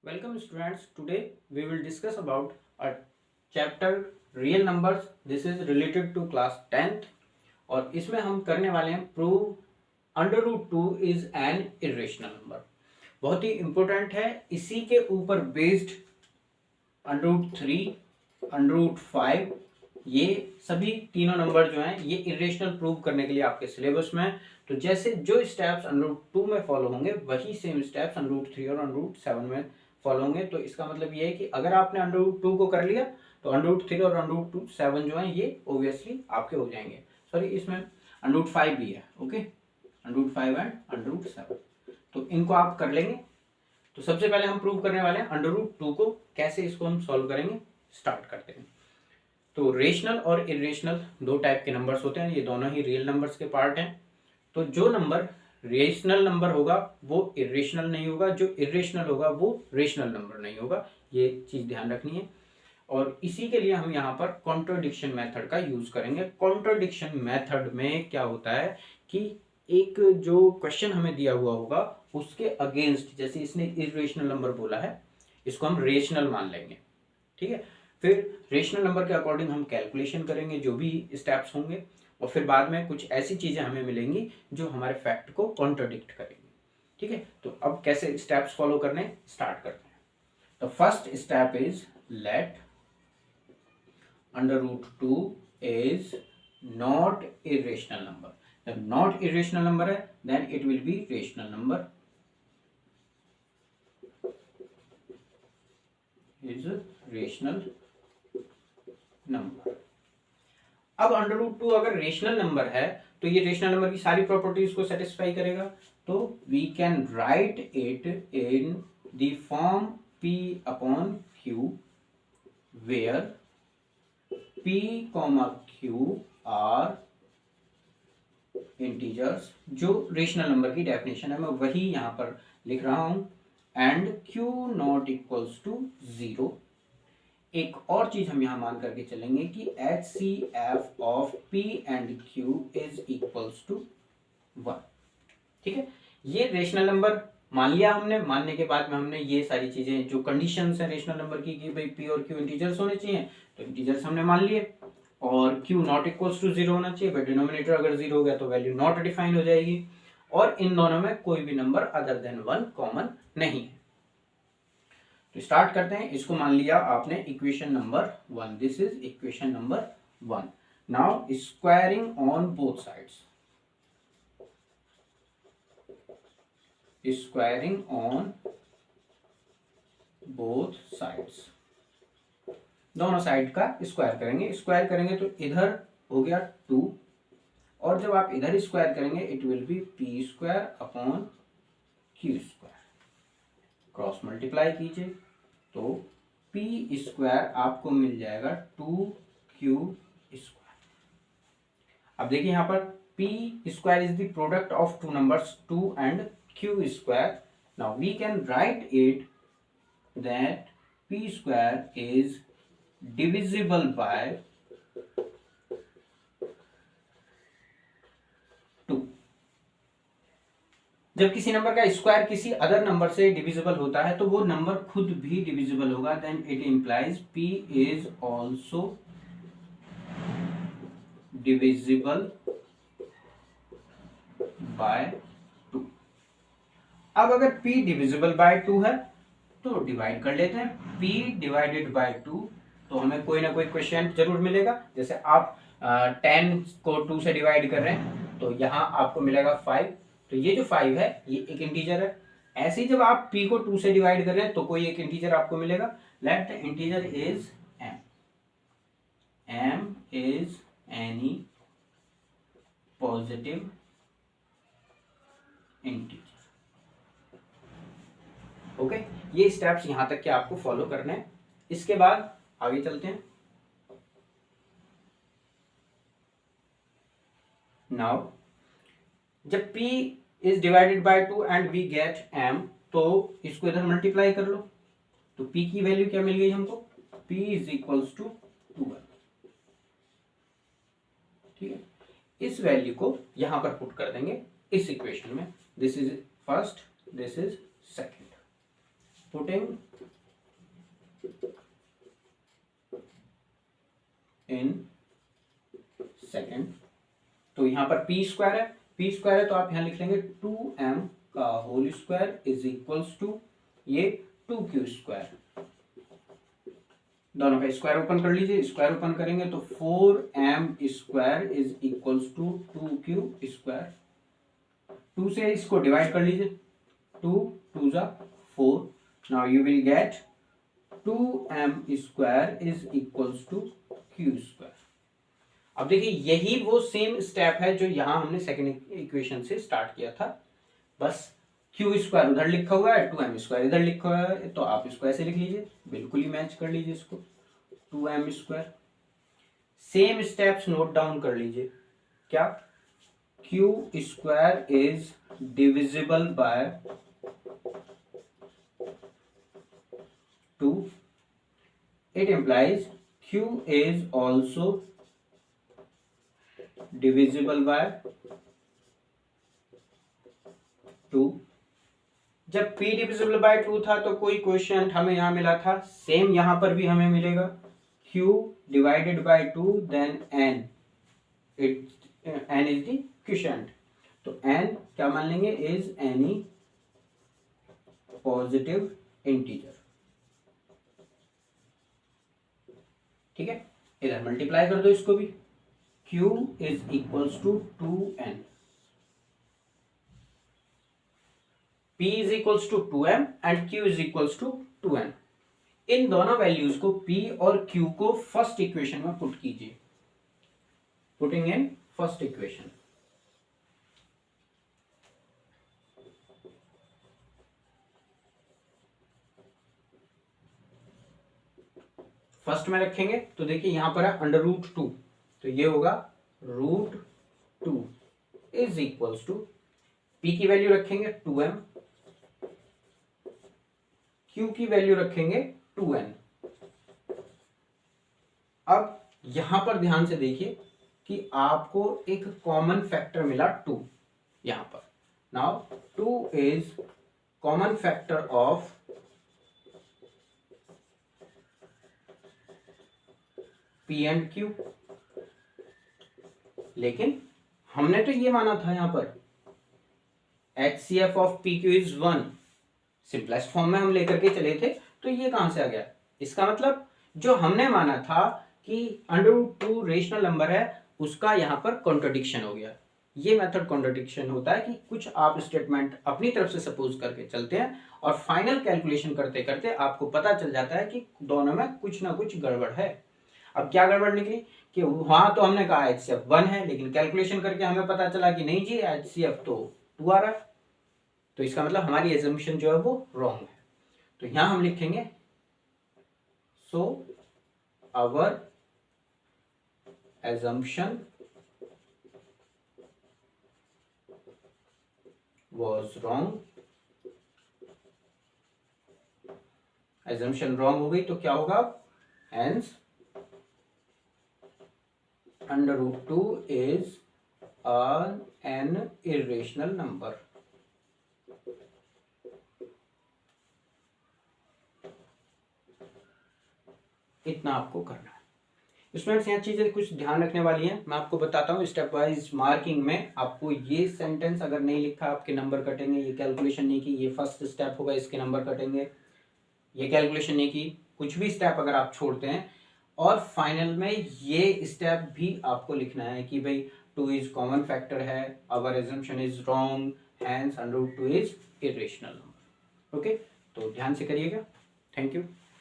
Welcome students. Today we will discuss about a chapter real numbers. This is related to class 10th और इसमें हम करने वाले हैं prove under root 2 is an irrational number. बहुत ही इंपॉर्टेंट है। इसी के ऊपर based under root 3, under root 5, ये सभी तीनों नंबर जो हैं ये इरेशनल प्रूव करने के लिए आपके सिलेबस में है। तो जैसे जो स्टेप्स अंडर रूट 2 में फॉलो होंगे वही सेम स्टेप्स अंडर रूट 3 और अंडर रूट 7 में फॉलो होंगे। तो इसका मतलब ये है कि अगर आपने अंडर रूट 2 को कर लिया तो अंडर रूट 3 और अंडर रूट 7 जो है ये ऑब्वियसली आपके हो जाएंगे। सॉरी, इसमें अंडर रूट 5 भी है। Okay, under root 5 and under root 7, तो इनको आप कर लेंगे। तो सबसे पहले हम प्रूव करने वाले हैं अंडर रूट 2 को। कैसे इसको हम सॉल्व करेंगे, स्टार्ट करते हैं। तो रेशनल और इरेशनल दो टाइप के नंबर्स होते हैं, ये दोनों ही रियल नंबर्स के पार्ट हैं। तो जो नंबर रेशनल नंबर होगा वो इरेशनल नहीं होगा, जो इरेशनल होगा वो रेशनल नंबर नहीं होगा। ये चीज ध्यान रखनी है। और इसी के लिए हम यहाँ पर कॉन्ट्रडिक्शन मेथड का यूज करेंगे। कॉन्ट्रडिक्शन मेथड में क्या होता है कि एक जो क्वेश्चन हमें दिया हुआ होगा उसके अगेंस्ट, जैसे इसने इरेशनल नंबर बोला है, इसको हम रेशनल मान लेंगे। ठीक है, फिर रेशनल नंबर के अकॉर्डिंग हम कैलकुलेशन करेंगे जो भी स्टेप्स होंगे, और फिर बाद में कुछ ऐसी चीजें हमें मिलेंगी जो हमारे फैक्ट को कॉन्ट्रडिक्ट करेंगी। ठीक है, तो अब कैसे स्टेप्स फॉलो करने स्टार्ट करते हैं। तो first step is let under root 2 is not irrational number. जब नॉट इरेशनल नंबर है then it will be rational number, is rational number. अब अंडर रूट 2 अगर रेशनल नंबर है तो ये रेशनल नंबर की सारी प्रॉपर्टीज को सेटिस्फाई करेगा। तो we can write it in the form p upon q where p, q are integers. जो रेशनल नंबर की डेफिनेशन है मैं वही यहां पर लिख रहा हूं। And q not equals to 0। एक और चीज हम यहां मान करके चलेंगे कि HCF of P and Q is equals to 1। ठीक है, ये रेशनल नंबर मान लिया हमने। मानने के बाद में हमने ये सारी चीजें जो कंडीशंस है रेशनल नंबर की कि भाई P और Q इंटीजर्स होने चाहिए, तो इंटीजर्स हमने मान लिए। और Q नॉट इक्वल्स टू 0 होना चाहिए, बट डिनोमिनेटर अगर 0 हो गया तो वैल्यू नॉट डिफाइन हो जाएगी। और इन दोनों में कोई भी नंबर अदर देन 1 कॉमन नहीं है। तो स्टार्ट करते हैं। इसको मान लिया आपने equation number 1। This is equation number 1। Now squaring on both sides, squaring on both sides, दोनों साइड का स्क्वायर करेंगे। स्क्वायर करेंगे तो इधर हो गया 2, और जब आप इधर स्क्वायर करेंगे it will B p square upon q square. Cross multiply कीजिए तो p स्क्वायर आपको मिल जाएगा 2q स्क्वायर। अब देखिए यहाँ पर p square is the product of two numbers 2 and q square. Now we can write it that p square is divisible by 2। जब किसी नंबर का स्क्वायर किसी अदर नंबर से डिविजिबल होता है तो वो नंबर खुद भी डिविजिबल होगा। Then it implies p is also divisible by 2। अब अगर p डिविजिबल बाय 2 है तो डिवाइड कर लेते हैं। p डिवाइडेड बाय 2, तो हमें कोई ना कोई क्वेश्चन जरूर मिलेगा। जैसे आप 10 को 2 से डिवाइड कर रहे हैं तो यहाँ आपको मिलेगा 5। तो ये जो 5 है ये एक इंटीजर है। ऐसे ही जब आप p को 2 से डिवाइड कर रहे हैं तो कोई एक इंटीजर आपको मिलेगा। Let the integer is m। m is any positive integer. Okay, ये स्टेप्स यहां तक के आपको फॉलो करने हैं। इसके बाद आगे चलते हैं। नाउ जब p is divided by 2 and we get m, तो इसको इधर मल्टीप्लाई कर लो। तो p की वैल्यू क्या मिल गई हमको, p इज इक्वल्स टू 2। ठीक है, इस वैल्यू को यहां पर पुट कर देंगे इस इक्वेशन में। This is first, this is second. Putting in second. तो यहां पर पी स्क्वायर है, पी स्क्वायर है तो आप यहां लिख लेंगे 2m का whole square is equals to ये 2q स्क्वायर। दोनों का स्क्वायर ओपन कर लीजिए, स्क्वायर ओपन करेंगे तो 4m square is equals to 2q square. 2 से इसको डिवाइड कर लीजिए, 2 2 जा 4। Now you will get 2m square is equals to q square. अब देखिए यही वो सेम स्टेप है जो यहां हमने सेकंड इक्वेशन से स्टार्ट किया था, बस q स्क्वायर उधर लिखा हुआ है, 2m स्क्वायर इधर लिखा हुआ है, तो आप इसको ऐसे लिख लीजिए, बिल्कुल ही मैच कर लीजिए इसको, 2m square. Same steps note down कर लीजिए, क्या q square is divisible by 2, it implies q is also divisible by 2। जब p डिविजिबल बाय 2 था तो कोई क्वेश्चन हमें यहां मिला था, सेम यहां पर भी हमें मिलेगा, q divided by 2 then n, n is the quotient, तो n क्या मान लेंगे, इज एनी पॉजिटिव इंटीजर। ठीक है, इधर मल्टीप्लाई कर दो इसको भी, q is equals to 2n, p is equals to 2m and q is equals to 2n। इन दोनों वैल्यूज को p और q को फर्स्ट इक्वेशन में पुट कीजिए, putting in first equation. First में रखेंगे तो देखिए यहां पर है √2, तो ये होगा √2 इज इक्वल्स टू, p की वैल्यू रखेंगे 2m, q की वैल्यू रखेंगे 2n। अब यहां पर ध्यान से देखिए कि आपको एक कॉमन फैक्टर मिला 2 यहां पर। Now 2 is common factor of p and q, लेकिन हमने तो ये माना था यहां पर HCF of PQ is 1, simplest form में हम लेकर के चले थे, तो ये कहां से आ गया, इसका मतलब जो हमने माना था कि √2 रेशनल नंबर है उसका यहां पर कॉन्ट्रडिक्शन हो गया। ये मेथड कॉन्ट्रडिक्शन होता है कि कुछ आप स्टेटमेंट अपनी तरफ से सपोज करके चलते हैं और फाइनल कैलकुलेशन करते करते आपको पता चल जाता है कि दोनों में कुछ ना कुछ गड़बड़ है। अब क्या गड़बड़ निकली कि वहां तो हमने कहा HCF 1 है, लेकिन कैलकुलेशन करके हमें पता चला कि नहीं जी HCF तो 2 आ रहा है, तो इसका मतलब हमारी एजम्पशन जो है वो रॉन्ग है। तो यहां हम लिखेंगे so our assumption was wrong। assumption wrong हो गई तो क्या होगा, hence √2 is an irrational number। इतना आपको करना है। स्टूडेंट्स यहाँ चीजें कुछ ध्यान रखने वाली हैं, मैं आपको बताता हूँ स्टेप वाइज मार्किंग में। आपको ये सेंटेंस अगर नहीं लिखा आपके नंबर कटेंगे, ये कैलकुलेशन नहीं की, ये फर्स्ट स्टेप होगा इसके नंबर कटेंगे, ये कैलकुलेशन नहीं की, कुछ भी स्टेप अगर आप छोड़ते हैं, और फाइनल में ये स्टेप भी आपको लिखना है कि भाई 2 इज कॉमन फैक्टर है, our assumption is wrong, hence √2 is irrational number. Okay, तो ध्यान से करिएगा। Thank you.